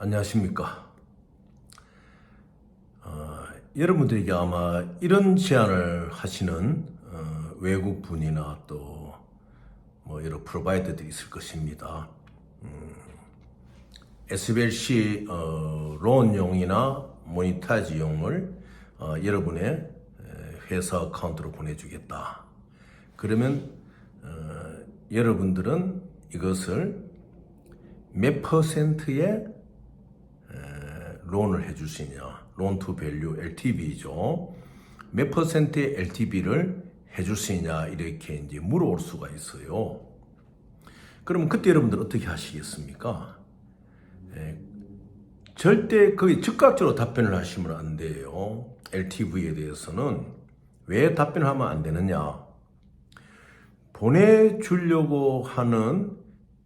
안녕하십니까. 여러분들에게 아마 이런 제안을 하시는 외국 분이나 또 뭐 여러 프로바이더들이 있을 것입니다. SBLC 론용이나 모니타지용을 여러분의 회사 어카운트로 보내주겠다. 그러면 여러분들은 이것을 몇 퍼센트의 론을 해줄 수 있냐. 론 투 밸류 LTV죠. 몇 퍼센트의 LTV를 해줄 수 있냐 이렇게 이제 물어올 수가 있어요. 그러면 그때 여러분들 어떻게 하시겠습니까? 절대 거기 즉각적으로 답변을 하시면 안 돼요. LTV에 대해서는 왜 답변을 하면 안 되느냐? 보내주려고 하는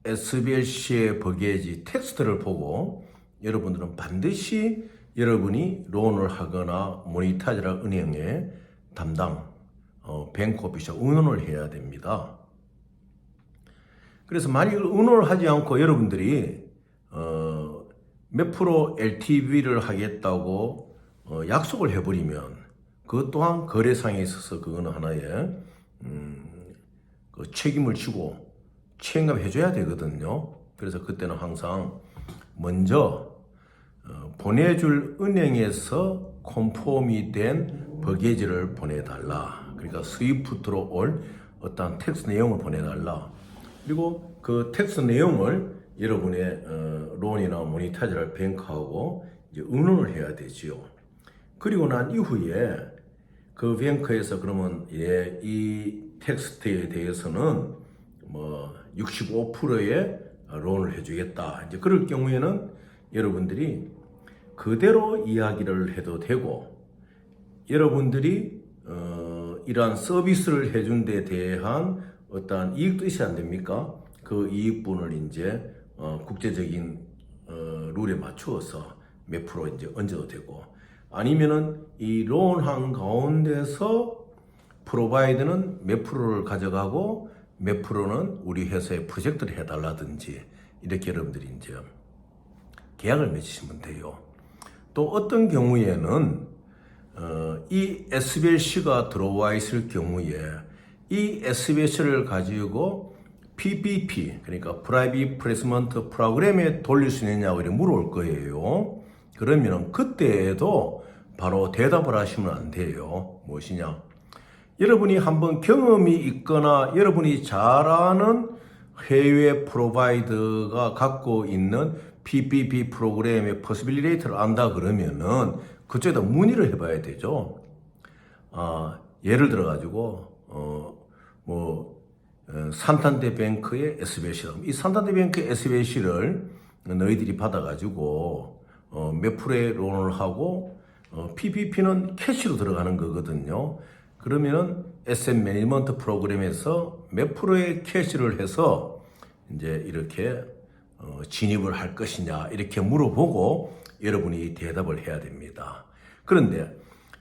SBLC의 버게이지 텍스트를 보고 여러분들은 반드시 여러분이 론을 하거나 모니타지라 은행의 담당 뱅크 오피셜 의논을 해야 됩니다. 그래서 만약 의논을 하지 않고 여러분들이 몇 프로 LTV를 하겠다고 약속을 해버리면 그것 또한 거래상에 있어서 그거는 하나의 그 책임을 지고 책임감해줘야 되거든요. 그래서 그때는 항상 먼저 보내줄 은행에서 컨펌이 된 버게이지를 보내달라. 그러니까 스위프트로 올 어떤 텍스트 내용을 보내달라. 그리고 그 텍스트 내용을 여러분의 론이나 모니타지를 뱅크하고 이제 의논을 해야 되지요. 그리고 난 이후에 그 뱅크에서 그러면 이 텍스트에 대해서는 뭐 65%의 론을 해주겠다. 이제 그럴 경우에는 여러분들이 그대로 이야기를 해도 되고, 여러분들이 이러한 서비스를 해준 데 대한 어떠한 이익도 있어야 안 됩니까? 그 이익분을 이제 국제적인 룰에 맞추어서 몇 프로 이제 얹어도 되고, 아니면은 이 론한 가운데서 프로바이드는 몇 프로를 가져가고 몇 프로는 우리 회사에 프로젝트를 해달라든지 이렇게 여러분들이 이제 계약을 맺으시면 돼요. 또 어떤 경우에는 이 SBLC가 들어와 있을 경우에 이 SBLC를 가지고 PPP, 그러니까 Private Placement 프로그램에 돌릴 수 있느냐고 이렇게 물어올 거예요. 그러면 그때에도 바로 대답을 하시면 안 돼요. 무엇이냐? 여러분이 한번 경험이 있거나 여러분이 잘 아는 해외 프로바이더가 갖고 있는 PPP 프로그램의 퍼시빌리티를 안다 그러면은 그쪽에다 문의를 해봐야 되죠. 예를 들어가지고 산탄데 뱅크의 SBLC다. 이 산탄데 뱅크의 SBLC를 너희들이 받아가지고 몇 프로의 론을 하고 PPP는 캐시로 들어가는 거거든요. 그러면은 SM 매니지먼트 프로그램에서 몇 프로의 캐시를 해서 이제 이렇게 진입을 할 것이냐 이렇게 물어보고 여러분이 대답을 해야 됩니다. 그런데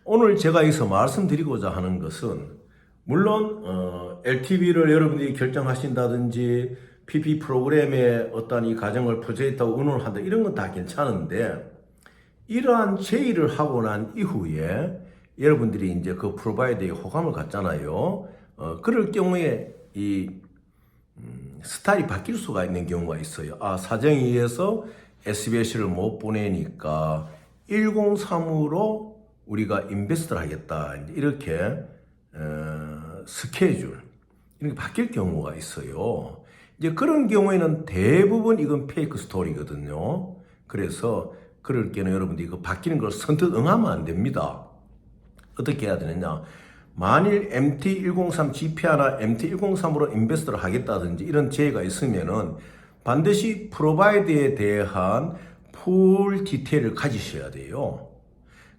오늘 제가 여기서 말씀드리고자 하는 것은 물론 LTV를 여러분들이 결정하신다든지 PP 프로그램에 어떤 이 과정을 프로젝트하고 의논을 한다 이런 건 다 괜찮은데, 이러한 제의를 하고 난 이후에 여러분들이 이제 그 프로바이더에 호감을 갖잖아요. 그럴 경우에 이 스타일이 바뀔 수가 있는 경우가 있어요. 사정에 의해서 SBLC를 못 보내니까 103으로 우리가 인베스트를 하겠다. 이렇게 스케줄 이렇게 바뀔 경우가 있어요. 이제 그런 경우에는 대부분 이건 페이크 스토리거든요. 그래서 그럴 때는 여러분들이 그 바뀌는 걸 선뜻 응하면 안 됩니다. 어떻게 해야 되느냐? 만일 MT103 GP하나 MT103으로 인베스트를 하겠다든지 이런 제의가 있으면은 반드시 프로바이드에 대한 풀 디테일을 가지셔야 돼요.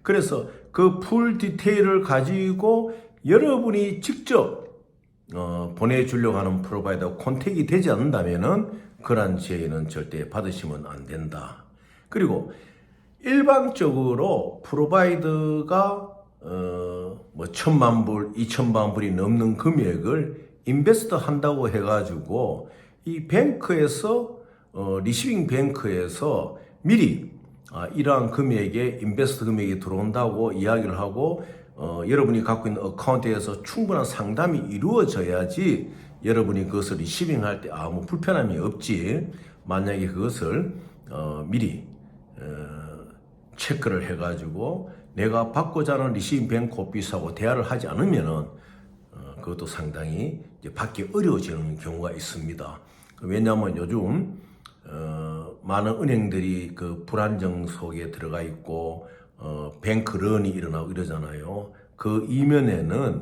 그래서 그 풀 디테일을 가지고 여러분이 직접 보내주려고 하는 프로바이더와 컨택이 되지 않는다면은 그런 제의는 절대 받으시면 안 된다. 그리고 일반적으로 프로바이더가 1,000만 불, 2,000만 불이 넘는 금액을 인베스트 한다고 해가지고 이 뱅크에서 리시빙 뱅크에서 미리 이러한 금액에 인베스트 금액이 들어온다고 이야기를 하고 여러분이 갖고 있는 어카운트에서 충분한 상담이 이루어져야지 여러분이 그것을 리시빙할 때 아무 불편함이 없지. 만약에 그것을 미리 체크를 해가지고 내가 받고자 하는 리시빙 뱅크 오피스하고 대화를 하지 않으면은 그것도 상당히 이제 받기 어려워지는 경우가 있습니다. 왜냐하면 요즘 많은 은행들이 그 불안정 속에 들어가 있고 뱅크런이 일어나고 이러잖아요. 그 이면에는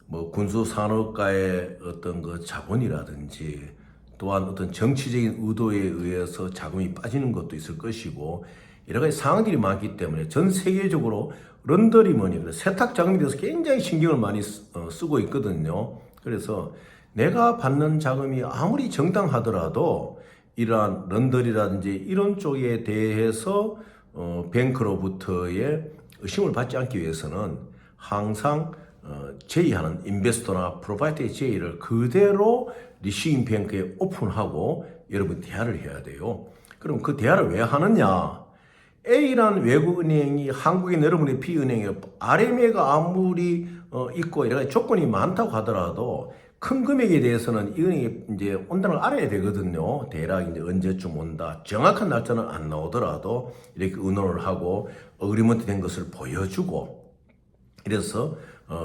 뭐 군수산업가의 어떤 그 자본이라든지 또한 어떤 정치적인 의도에 의해서 자금이 빠지는 것도 있을 것이고 여러 가지 상황들이 많기 때문에 전 세계적으로 런더리머니, 세탁 자금에 대해서 굉장히 신경을 많이 쓰고 있거든요. 그래서 내가 받는 자금이 아무리 정당하더라도 이러한 런더리라든지 이런 쪽에 대해서 뱅크로부터의 의심을 받지 않기 위해서는 항상 제의하는 인베스터나 프로바이터의 제의를 그대로 리시빙 뱅크에 오픈하고 여러분 대화를 해야 돼요. 그럼 그 대화를 왜 하느냐? A라는 외국은행이 한국인 여러분의 B은행에 RMA가 아무리 있고 여러 가지 조건이 많다고 하더라도 큰 금액에 대해서는 이 은행이 이제 온다는 걸 알아야 되거든요. 대략 이제 언제쯤 온다. 정확한 날짜는 안 나오더라도 이렇게 의논을 하고 어그리먼트 된 것을 보여주고 이래서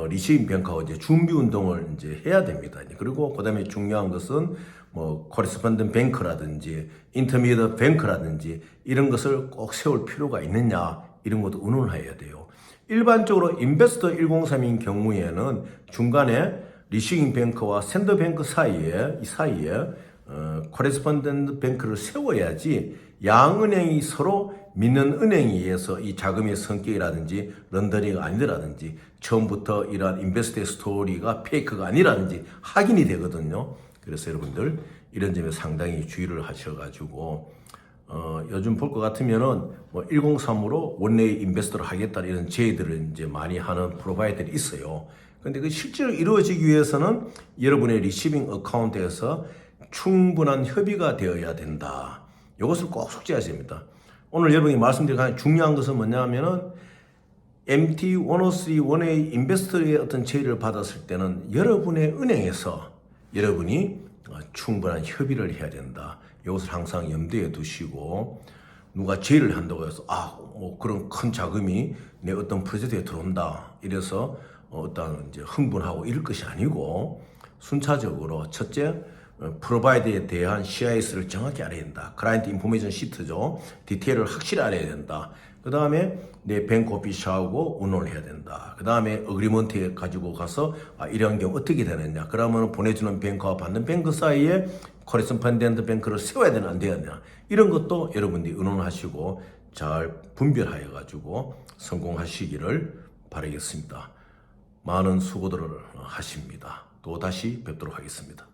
리시빙 뱅크하고 이제 준비 운동을 이제 해야 됩니다. 그리고 그다음에 중요한 것은 뭐 코레스폰던트 뱅크라든지 인터미디어트 뱅크라든지 이런 것을 꼭 세울 필요가 있느냐 이런 것도 의논을 해야 돼요. 일반적으로 인베스터 103인 경우에는 중간에 리시빙 뱅크와 샌더 뱅크 사이에 코레스폰던트 뱅크를 세워야지 양은행이 서로 믿는 은행에 의해서 이 자금의 성격이라든지 런더링이 아니라든지 처음부터 이러한 인베스트의 스토리가 페이크가 아니라든지 확인이 되거든요. 그래서 여러분들 이런 점에 상당히 주의를 하셔가지고 요즘 볼 것 같으면은 뭐 103으로 원내의 인베스터를 하겠다 이런 제의들을 이제 많이 하는 프로바이더들이 있어요. 근데 그 실제로 이루어지기 위해서는 여러분의 리시빙 어카운트에서 충분한 협의가 되어야 된다. 이것을 꼭 숙지하셔야 됩니다. 오늘 여러분이 말씀드린 가장 중요한 것은 뭐냐면은 MT103 원의 인베스터의 어떤 제의를 받았을 때는 여러분의 은행에서 여러분이 충분한 협의를 해야 된다. 이것을 항상 염두에 두시고 누가 제의를 한다고 해서 뭐 그런 큰 자금이 내 어떤 프로젝트에 들어온다. 이래서 어떤 이제 흥분하고 이럴 것이 아니고 순차적으로 첫째 프로바이더에 대한 CIS를 정확히 알아야 된다. 클라이언트 인포메이션 시트죠. 디테일을 확실히 알아야 된다. 그 다음에 내 뱅크 오피스하고 의논을 해야 된다. 그 다음에 어그리먼트에 가지고 가서 이런 경우 어떻게 되느냐. 그러면 보내주는 뱅크와 받는 뱅크 사이에 코레스폰던트 뱅크를 세워야 되나 안 되느냐. 이런 것도 여러분들이 의논하시고 잘 분별하여 가지고 성공하시기를 바라겠습니다. 많은 수고들을 하십니다. 또 다시 뵙도록 하겠습니다.